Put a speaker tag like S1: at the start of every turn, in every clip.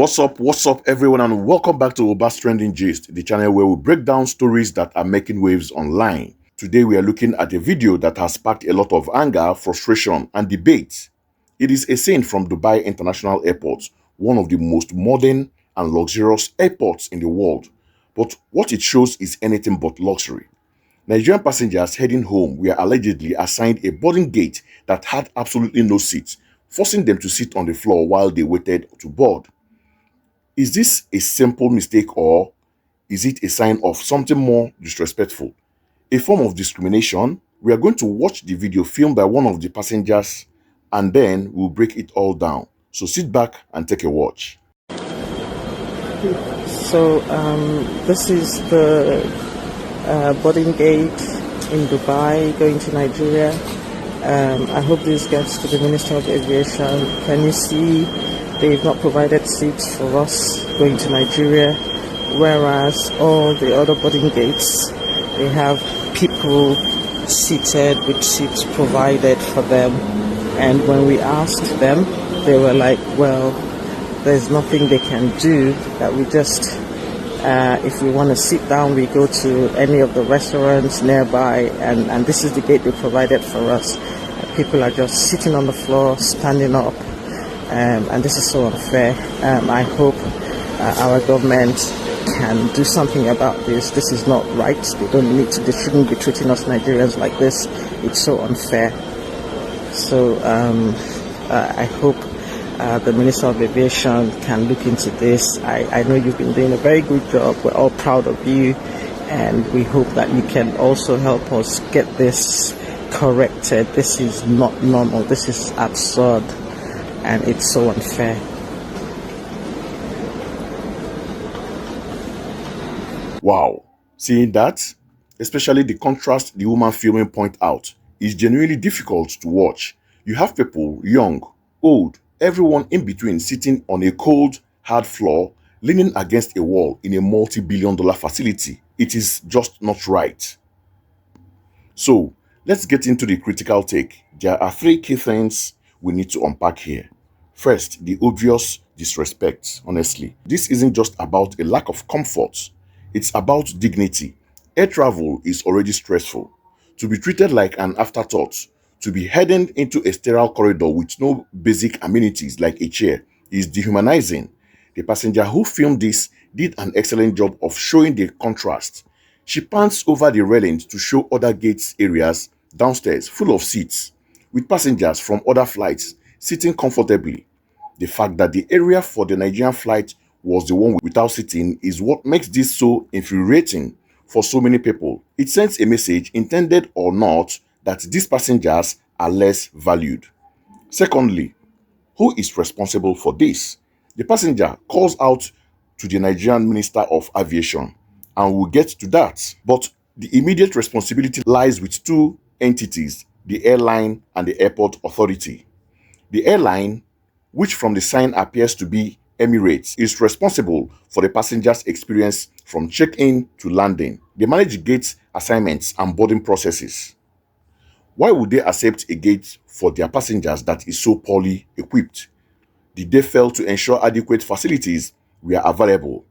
S1: What's up, everyone, and welcome back to Robust Trending Gist, the channel where we break down stories that are making waves online. Today, we are looking at a video that has sparked a lot of anger, frustration, and debate. It is a scene from Dubai International Airport, one of the most modern and luxurious airports in the world. But what it shows is anything but luxury. Nigerian passengers heading home were allegedly assigned a boarding gate that had absolutely no seats, forcing them to sit on the floor while they waited to board. Is this a simple mistake, or is it a sign of something more disrespectful? A form of discrimination? We are going to watch the video filmed by one of the passengers and then we'll break it all down. So sit back and take a watch.
S2: So this is the boarding gate in Dubai going to Nigeria. I hope this gets to the Minister of Aviation. Can you see they've not provided seats for us going to Nigeria, whereas all the other boarding gates, they have people seated with seats provided for them. And when we asked them, they were like, well, there's nothing they can do, that we just, if we want to sit down, we go to any of the restaurants nearby, and this is the gate they provided for us. People are just sitting on the floor, standing up, and this is so unfair. I hope our government can do something about this. This is not right. They shouldn't be treating us Nigerians like this. It's so unfair. So I hope the Minister of Aviation can look into this. I know you've been doing a very good job. We're all proud of you, and we hope that you can also help us get this corrected. This is not normal. This is absurd, and it's so unfair.
S1: Wow, seeing that, especially the contrast the woman filming point out, is genuinely difficult to watch. You have people, young, old, everyone in between, sitting on a cold, hard floor, leaning against a wall in a multi-billion-dollar facility. It is just not right. So, let's get into the critical take. There are three key things we need to unpack here. First, the obvious disrespect, honestly. This isn't just about a lack of comfort. It's about dignity. Air travel is already stressful. To be treated like an afterthought, to be heading into a sterile corridor with no basic amenities like a chair, is dehumanizing. The passenger who filmed this did an excellent job of showing the contrast. She pants over the railings to show other gates areas downstairs full of seats, with passengers from other flights sitting comfortably. The fact that the area for the Nigerian flight was the one without seating is what makes this so infuriating for so many people. It sends a message, intended or not, that these passengers are less valued. Secondly, who is responsible for this? The passenger calls out to the Nigerian Minister of Aviation, and we'll get to that. But the immediate responsibility lies with two entities, the airline and the airport authority. The airline, which from the sign appears to be Emirates, is responsible for the passenger's experience from check-in to landing. They manage gate assignments and boarding processes. Why would they accept a gate for their passengers that is so poorly equipped? Did they fail to ensure adequate facilities were available?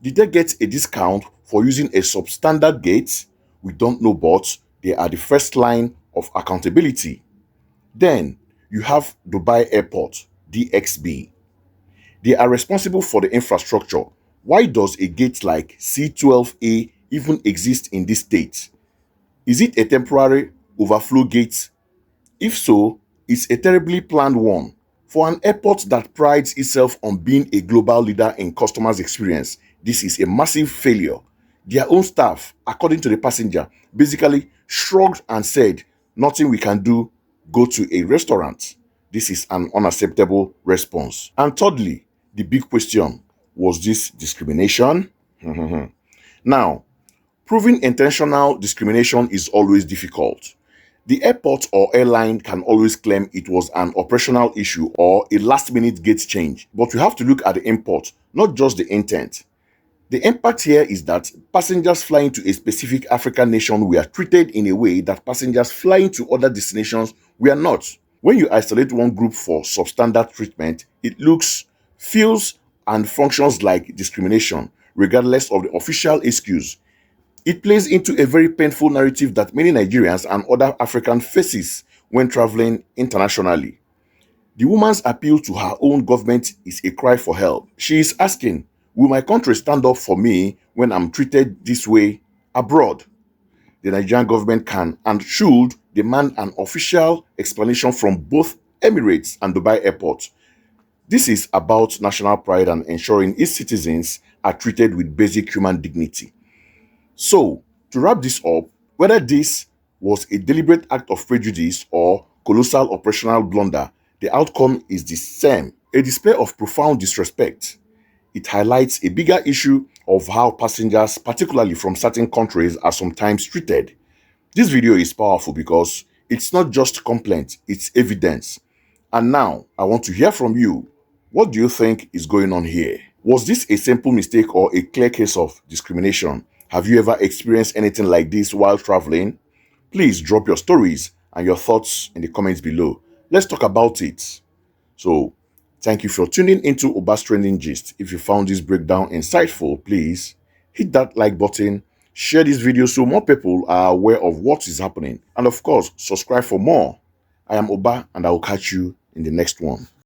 S1: Did they get a discount for using a substandard gate? We don't know, but they are the first line of accountability. Then you have Dubai Airport, DXB. They are responsible for the infrastructure. Why does a gate like C12a even exist in this state? Is it a temporary overflow gate? If so, it's a terribly planned one. For an airport that prides itself on being a global leader in customers' experience, this is a massive failure. Their own staff, according to the passenger, basically shrugged and said, "Nothing we can do, go to a restaurant." This is an unacceptable response. And thirdly, the big question, was this discrimination? Now, proving intentional discrimination is always difficult. The airport or airline can always claim it was an operational issue or a last-minute gate change, but we have to look at the import, not just the intent. The impact here is that passengers flying to a specific African nation were treated in a way that passengers flying to other destinations were not. When you isolate one group for substandard treatment, it looks, feels, and functions like discrimination, regardless of the official excuse. It plays into a very painful narrative that many Nigerians and other African faces when traveling internationally. The woman's appeal to her own government is a cry for help. She is asking, will my country stand up for me when I'm treated this way abroad? The Nigerian government can and should demand an official explanation from both Emirates and Dubai Airport. This is about national pride and ensuring its citizens are treated with basic human dignity. So, to wrap this up, whether this was a deliberate act of prejudice or colossal operational blunder, the outcome is the same, a display of profound disrespect. It highlights a bigger issue of how passengers, particularly from certain countries, are sometimes treated. This video is powerful because it's not just complaint, it's evidence. And now, I want to hear from you. What do you think is going on here? Was this a simple mistake or a clear case of discrimination? Have you ever experienced anything like this while traveling? Please drop your stories and your thoughts in the comments below. Let's talk about it. So, thank you for tuning into Oba's Trending Gist. If you found this breakdown insightful, please hit that like button, share this video so more people are aware of what is happening, and of course, subscribe for more. I am Oba and I will catch you in the next one.